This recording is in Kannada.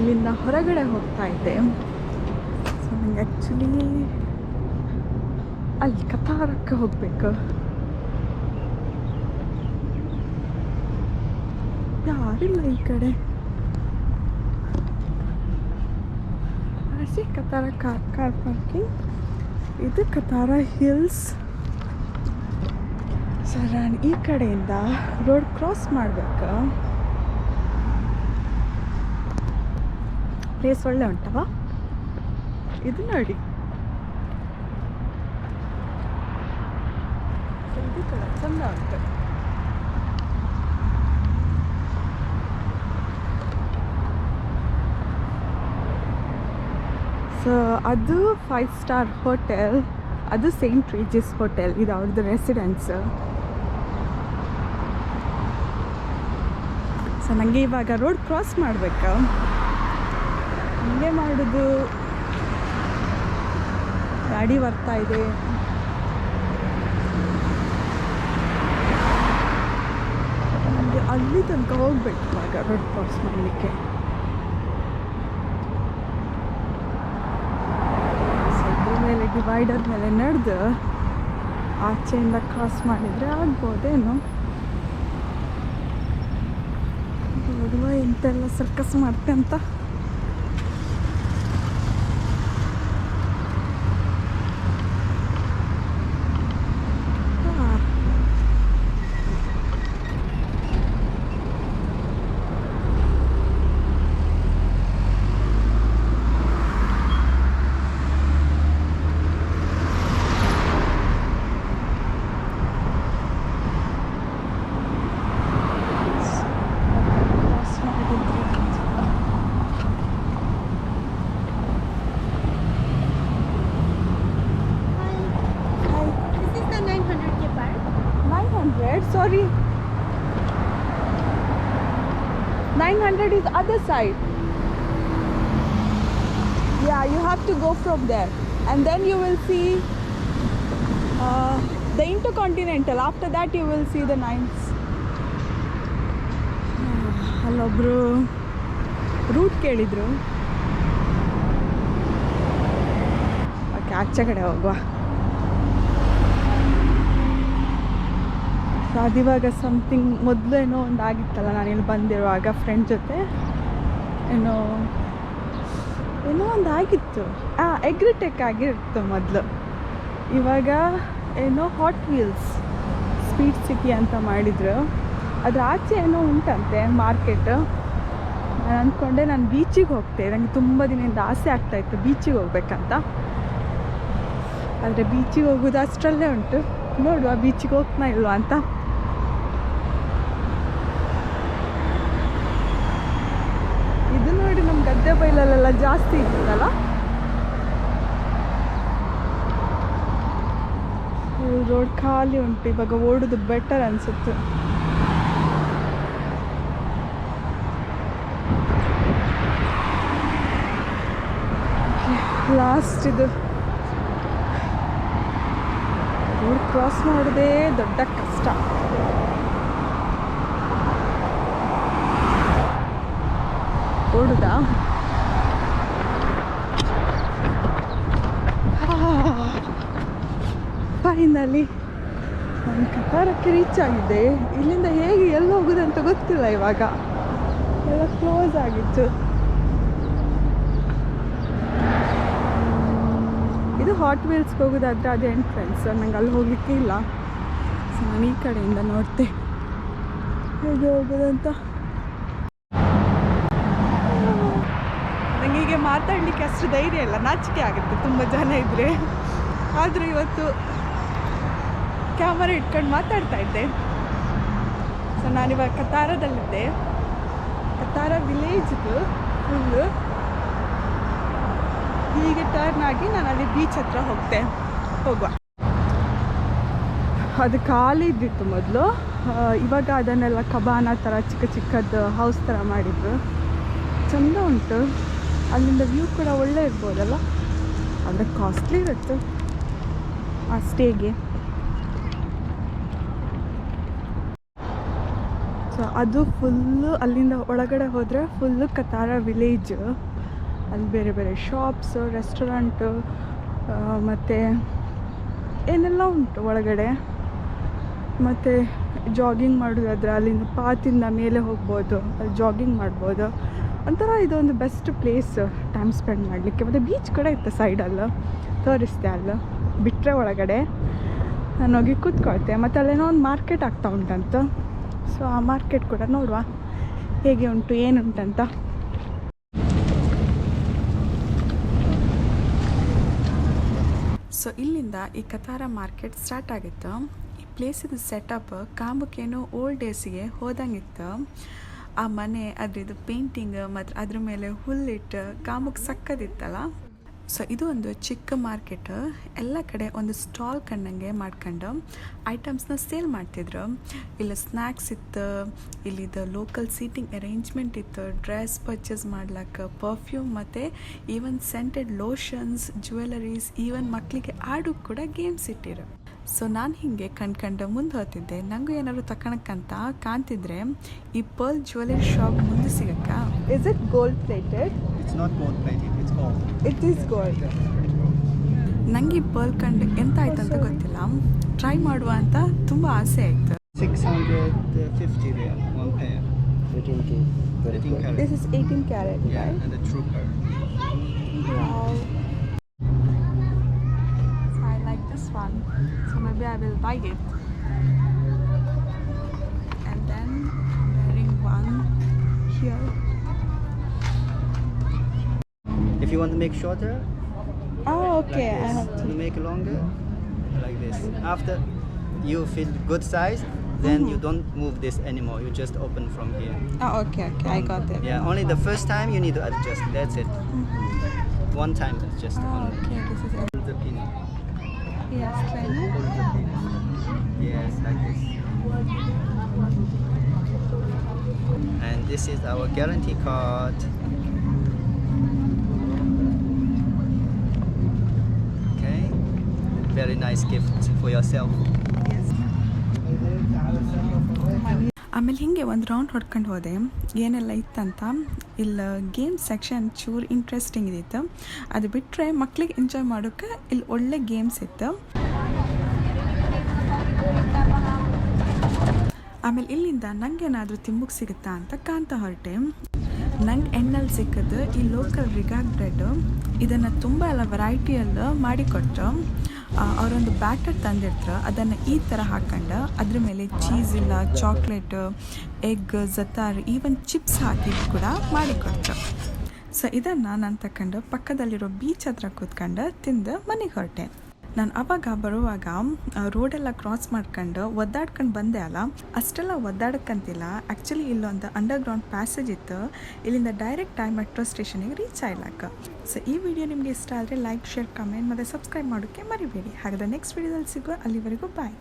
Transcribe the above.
ಇಲ್ಲಿಂದ ಹೊರಗಡೆ ಹೋಗ್ತಾ ಇದ್ದೆ. ಸೊ ನನಗೆ ಆ್ಯಕ್ಚುಲಿ ಅಲ್ಲಿ ಕತಾರಕ್ಕೆ ಹೋಗಬೇಕು. ಯಾರಿಲ್ಲ ಈ ಕಡೆ. ಕತಾರ ಕಾರ್ ಪಾರ್ಕಿಂಗ್. ಇದು ಕತಾರ ಹಿಲ್ಸ್. ಸೊ ನಾನು ಈ ಕಡೆಯಿಂದ ರೋಡ್ ಕ್ರಾಸ್ ಮಾಡಬೇಕು. ಪ್ಲೇಸ್ ಒಳ್ಳೆ ಉಂಟವ. ಇದು ನೋಡಿ, ಇದು ಕಡೆ ಚಂದ ಉಂಟು. ಸೊ ಅದು 5 ಸ್ಟಾರ್ ಹೋಟೆಲ್. ಅದು ಸೇಂಟ್ ರೀಜಿಸ್ ಹೋಟೆಲ್. ಇದು ಅವ್ರದ್ದು ರೆಸಿಡೆನ್ಸ್. ಸೊ ನನಗೆ ಇವಾಗ ರೋಡ್ ಕ್ರಾಸ್ ಮಾಡಬೇಕು. ಹಂಗೆ ಮಾಡೋದು, ಗಾಡಿ ಬರ್ತಾ ಇದೆ. ನನಗೆ ಅಲ್ಲಿ ತನಕ ಹೋಗ್ಬೇಕು ಇವಾಗ ರೋಡ್ ಕ್ರಾಸ್ ಮಾಡಲಿಕ್ಕೆ. ಮೇಲೆ ಡಿವೈಡರ್ ಮೇಲೆ ನಡೆದು ಆಚೆಯಿಂದ ಕ್ರಾಸ್ ಮಾಡಿದರೆ ಆಗ್ಬೋದೇನು. ನೋಡುವ ಇಂತೆಲ್ಲ ಸರ್ಕಸ್ ಮಾಡ್ತೆ ಅಂತ. Sorry, 900 is other side. Yeah, you have to go from there and then you will see the Intercontinental. After that you will see the Nines. ಅಲ್ಲೊಬ್ರು ರೂಟ್ ಕೇಳಿದ್ರು. ಓಕೆ, ಆಚೆ ಕಡೆ ಹೋಗುವ. ಸೊ ಅದಿವಾಗ ಸಮಥಿಂಗ್ ಮೊದಲು ಏನೋ ಒಂದು ಆಗಿತ್ತಲ್ಲ, ನಾನು ಇಲ್ಲಿ ಬಂದಿರುವಾಗ ಫ್ರೆಂಡ್ ಜೊತೆ ಏನೋ ಒಂದು ಆಗಿತ್ತು. ಎಗ್ರಿಟೆಕ್ ಆಗಿತ್ತು ಮೊದಲು. ಇವಾಗ ಏನೋ ಹಾಟ್ ವೀಲ್ಸ್ ಸ್ಪೀಡ್ ಸಿಟಿ ಅಂತ ಮಾಡಿದರು. ಅದ್ರ ಆಚೆ ಏನೋ ಉಂಟಂತೆ ಮಾರ್ಕೆಟ್. ನಾನು ಅಂದ್ಕೊಂಡೆ ನಾನು ಬೀಚಿಗೆ ಹೋಗ್ತೆ. ನನಗೆ ತುಂಬ ದಿನದಿಂದ ಆಸೆ ಆಗ್ತಾಯಿತ್ತು ಬೀಚಿಗೆ ಹೋಗ್ಬೇಕಂತ. ಆದರೆ ಬೀಚಿಗೆ ಹೋಗೋದು ಅಷ್ಟರಲ್ಲೇ ಉಂಟು. ನೋಡುವ ಬೀಚಿಗೆ ಹೋಗ್ತಾ ಇಲ್ವಾ ಅಂತ. ಇದು ನೋಡಿ, ನಮ್ಮ ಗದ್ದೆ ಬೈಲಲ್ಲೆಲ್ಲ ಜಾಸ್ತಿ ಇರ್ತದಲ್ಲ. ರೋಡ್ ಖಾಲಿ ಉಂಟು. ಇವಾಗ ಓಡೋದು ಬೆಟರ್ ಅನಿಸುತ್ತೆ. ಲಾಸ್ಟ್ ಇದು ರೋಡ್ ಕ್ರಾಸ್ ಮಾಡೋದೇ ದೊಡ್ಡ ಕಷ್ಟ. ಓಡುದಾ? ಫೈನಲಿ ನಾನು ಕತಾರಕ್ಕೆ ರೀಚ್ ಆಗಿದ್ದೆ. ಇಲ್ಲಿಂದ ಹೇಗೆ ಎಲ್ಲಿ ಹೋಗೋದಂತ ಗೊತ್ತಿಲ್ಲ. ಇವಾಗ ಎಲ್ಲ ಕ್ಲೋಸ್ ಆಗಿತ್ತು. ಇದು ಹಾಟ್ ವೀಲ್ಸ್ಗೆ ಹೋಗೋದಾದ್ರೆ ಅದು ಎಂಟ್ರೆನ್ಸ್. ನಂಗೆ ಅಲ್ಲಿ ಹೋಗ್ಲಿಕ್ಕೆ ಇಲ್ಲ. ಸೊ ನಾನು ಈ ಕಡೆಯಿಂದ ನೋಡ್ತೆ ಹೇಗೆ ಹೋಗೋದಂತ. ನನಗೆ ಹೀಗೆ ಮಾತಾಡಲಿಕ್ಕೆ ಅಷ್ಟು ಧೈರ್ಯ ಇಲ್ಲ, ನಾಚಿಕೆ ಆಗುತ್ತೆ ತುಂಬ ಜನ ಇದ್ದರೆ. ಆದರೂ ಇವತ್ತು ಕ್ಯಾಮರಾ ಇಟ್ಕೊಂಡು ಮಾತಾಡ್ತಾ ಇದ್ದೆ. ಸೊ ನಾನಿವಾಗ ಕತಾರದಲ್ಲಿದ್ದೆ. ಕತಾರ ವಿಲೇಜ್ದು ಫುಲ್ಲು ಹೀಗೆ ಟರ್ನ್ ಆಗಿ ನಾನು ಅಲ್ಲಿ ಬೀಚ್ ಹತ್ರ ಹೋಗುವ. ಅದು ಖಾಲಿ ಇದ್ದಿತ್ತು ಮೊದಲು. ಇವಾಗ ಅದನ್ನೆಲ್ಲ ಕಬಾನ ಥರ ಚಿಕ್ಕ ಚಿಕ್ಕದ್ದು ಹೌಸ್ ಥರ ಮಾಡಿದ್ರು. ಚೆಂದ ಉಂಟು. ಅಲ್ಲಿಂದ ವ್ಯೂ ಕೂಡ ಒಳ್ಳೆ ಇರ್ಬೋದಲ್ಲ. ಅಂದರೆ ಕಾಸ್ಟ್ಲಿ ಇರುತ್ತೆ ಆ ಸ್ಟೇಗೆ. ಸೊ ಅದು ಫುಲ್ಲು ಅಲ್ಲಿಂದ ಒಳಗಡೆ ಹೋದರೆ ಫುಲ್ಲು ಕತಾರ ವಿಲೇಜ್. ಅಲ್ಲಿ ಬೇರೆ ಬೇರೆ ಶಾಪ್ಸು, ರೆಸ್ಟೋರೆಂಟು ಮತ್ತು ಏನೆಲ್ಲ ಉಂಟು ಒಳಗಡೆ. ಮತ್ತು ಜಾಗಿಂಗ್ ಮಾಡೋದಾದ್ರೆ ಅಲ್ಲಿಂದ ಪಾತಿಂದ ಮೇಲೆ ಹೋಗ್ಬೋದು, ಅಲ್ಲಿ ಜಾಗಿಂಗ್ ಮಾಡ್ಬೋದು. ಒಂಥರ ಇದೊಂದು ಬೆಸ್ಟ್ ಪ್ಲೇಸ್ ಟೈಮ್ ಸ್ಪೆಂಡ್ ಮಾಡಲಿಕ್ಕೆ. ಮತ್ತು ಬೀಚ್ ಕೂಡ ಇತ್ತು ಸೈಡಲ್ಲ, ತೋರಿಸ್ದೆ ಅಲ್ಲ. ಬಿಟ್ಟರೆ ಒಳಗಡೆ ನಾನು ಹೋಗಿ ಕೂತ್ಕೊಳ್ತೆ. ಮತ್ತು ಅಲ್ಲೇನೋ ಒಂದು ಮಾರ್ಕೆಟ್ ಆಗ್ತಾ ಉಂಟಂತ. ಸೊ ಆ ಮಾರ್ಕೆಟ್ ಕೂಡ ನೋಡುವ ಹೇಗೆ ಉಂಟು, ಏನುಂಟಂತ. ಸೊ ಇಲ್ಲಿಂದ ಈ ಕತಾರ ಮಾರ್ಕೆಟ್ ಸ್ಟಾರ್ಟ್ ಆಗಿತ್ತು. ಈ ಪ್ಲೇಸಿದು ಸೆಟಪ್ ಕಾಂಬಕ್ಕೇನೋ ಓಲ್ಡ್ ಡೇಸಿಗೆ ಹೋದಂಗಿತ್ತು. ಆ ಮನೆ ಅದ್ರದ್ದು ಪೇಂಟಿಂಗ್ ಮತ್ತು ಅದ್ರ ಮೇಲೆ ಹುಲ್ಲಿಟ್ಟು ಕಾಂಬಕ್ಕೆ ಸಕ್ಕದಿತ್ತಲ್ಲ. ಸೊ ಇದು ಒಂದು ಚಿಕ್ಕ ಮಾರ್ಕೆಟ್. ಎಲ್ಲ ಕಡೆ ಒಂದು ಸ್ಟಾಲ್ ಕಂಡಂಗೆ ಮಾಡ್ಕೊಂಡು ಐಟಮ್ಸ್ನ ಸೇಲ್ ಮಾಡ್ತಿದ್ರು. ಇಲ್ಲಿ ಸ್ನ್ಯಾಕ್ಸ್ ಇತ್ತು, ಇಲ್ಲಿದು ಲೋಕಲ್ ಸೀಟಿಂಗ್ ಅರೇಂಜ್ಮೆಂಟ್ ಇತ್ತು, ಡ್ರೆಸ್ ಪರ್ಚೇಸ್ ಮಾಡ್ಲಿಕ್ಕೆ, ಪರ್ಫ್ಯೂಮ್ ಮತ್ತು even scented lotions, jewelleries, even ಮಕ್ಕಳಿಗೆ ಆಡೋಕ್ಕೆ ಕೂಡ ಗೇಮ್ಸ್ ಇಟ್ಟಿರು. ಸೊ ನಾನು ಹೀಗೆ ಕಂಡು ಮುಂದೆ ಹೋಗ್ತಿದ್ದೆ. ನನಗೂ ಏನಾದ್ರು ತಗೊಳಕ್ಕಂತ ಕಾಣ್ತಿದ್ರೆ ಈ ಪರ್ಲ್ ಜ್ಯುವೆಲರಿ ಶಾಪ್ ಮುಂದೆ ಸಿಗಕ್ಕ. Is it gold plated? It's not gold plated, it's gold. It is gold. ನನಗೆ ಈ ಪರ್ಲ್ ಕಂಡು ಎಂತ ಆಯ್ತಂತ ಗೊತ್ತಿಲ್ಲ, ಟ್ರೈ ಮಾಡುವ ಅಂತ ತುಂಬ ಆಸೆ ಆಯಿತು. 650 there, one pair. 18 carat. This is 18 carat, Yeah, right? and the trooper. Wow. So I like this one. So maybe I will buy it. And then I'm wearing one here. If you want to make shorter, Oh, okay. like I this. have to. To make longer, like this. After you feel good size, then you don't move this anymore. You just open from here. Oh, okay. I got it. Yeah, only the first time you need to adjust. That's it. One time adjust Oh, only. okay. This is it. Hold the pin. Yes, try it. Hold the pin. Yes, like this. And this is our guarantee card. Okay. Very nice gift for yourself. ಆಮೇಲೆ ಹೀಗೆ ಒಂದು ರೌಂಡ್ ಹೊಡ್ಕೊಂಡು ಹೋದೆ. ಏನೆಲ್ಲ ಇತ್ತಂತ ಇಲ್ಲಿ ಗೇಮ್ ಸೆಕ್ಷನ್ ಚೂರು ಇಂಟ್ರೆಸ್ಟಿಂಗ್ ಇದ್ದಿತ್ತು. ಅದು ಬಿಟ್ಟರೆ ಮಕ್ಳಿಗೆ ಎಂಜಾಯ್ ಮಾಡೋಕ್ಕೆ ಇಲ್ಲಿ ಒಳ್ಳೆ ಗೇಮ್ಸ್ ಇತ್ತು. ಆಮೇಲೆ ಇಲ್ಲಿಂದ ನನಗೇನಾದರೂ ತಿಂಬುಕ್ಕೆ ಸಿಗುತ್ತಾ ಅಂತ ಕಾಣ್ತಾ ಹೊರಟೆ. ನಂಗೆ ಎಣ್ಣಲ್ಲಿ ಸಿಕ್ಕಿದ್ದು ಈ ಲೋಕಲ್ ರಿಗಾಗ್ ಬ್ರೆಡ್ಡು. ಇದನ್ನು ತುಂಬ ಎಲ್ಲ ವೆರೈಟಿಯಲ್ಲಿ ಮಾಡಿಕೊಟ್ಟು ಅವರೊಂದು ಬ್ಯಾಟರ್ ತಂದಿರ್ತಾರೆ. ಅದನ್ನು ಈ ಥರ ಹಾಕೊಂಡು ಅದ್ರ ಮೇಲೆ ಚೀಸ್ ಇಲ್ಲ, ಚಾಕ್ಲೇಟು, ಎಗ್, ಜತಾರ್, ಈವನ್ ಚಿಪ್ಸ್ ಹಾಕಿ ಕೂಡ ಮಾಡಿಕೊಡ್ತಾರೆ. ಸೊ ಇದನ್ನು ನಾನು ತಗೊಂಡು ಪಕ್ಕದಲ್ಲಿರೋ ಬೀಚ್ ಹತ್ರ ಕೂತ್ಕೊಂಡು ತಿಂದು ಮನೆಗೆ ಹೊರಟೆ. ನಾನು ಆವಾಗ ಬರುವಾಗ ರೋಡೆಲ್ಲ ಕ್ರಾಸ್ ಮಾಡ್ಕೊಂಡು ಒದ್ದಾಡ್ಕೊಂಡು ಬಂದೆ ಅಲ್ಲ, ಅಷ್ಟೆಲ್ಲ ಒದ್ದಾಡಕ್ಕಂತಿಲ್ಲ. ಆ್ಯಕ್ಚುಲಿ ಇಲ್ಲೊಂದು ಅಂಡರ್ಗ್ರೌಂಡ್ ಪ್ಯಾಸೇಜ್ ಇತ್ತು. ಇಲ್ಲಿಂದ ಡೈರೆಕ್ಟ್ ಟೈಮ್ ಮೆಟ್ರೋ ಸ್ಟೇಷನಿಗೆ ರೀಚ್ ಆಗ್ಲಕ್ಕ. ಸೊ ಈ ವಿಡಿಯೋ ನಿಮಗೆ ಇಷ್ಟ ಆದರೆ ಲೈಕ್, ಶೇರ್, ಕಮೆಂಟ್ ಮತ್ತು ಸಬ್ಸ್ಕ್ರೈಬ್ ಮಾಡೋಕ್ಕೆ ಮರಿಬೇಡಿ. ಹಾಗಾದರೆ ನೆಕ್ಸ್ಟ್ ವಿಡಿಯೋದಲ್ಲಿ ಸಿಗುವ. ಅಲ್ಲಿವರೆಗೂ ಬಾಯ್.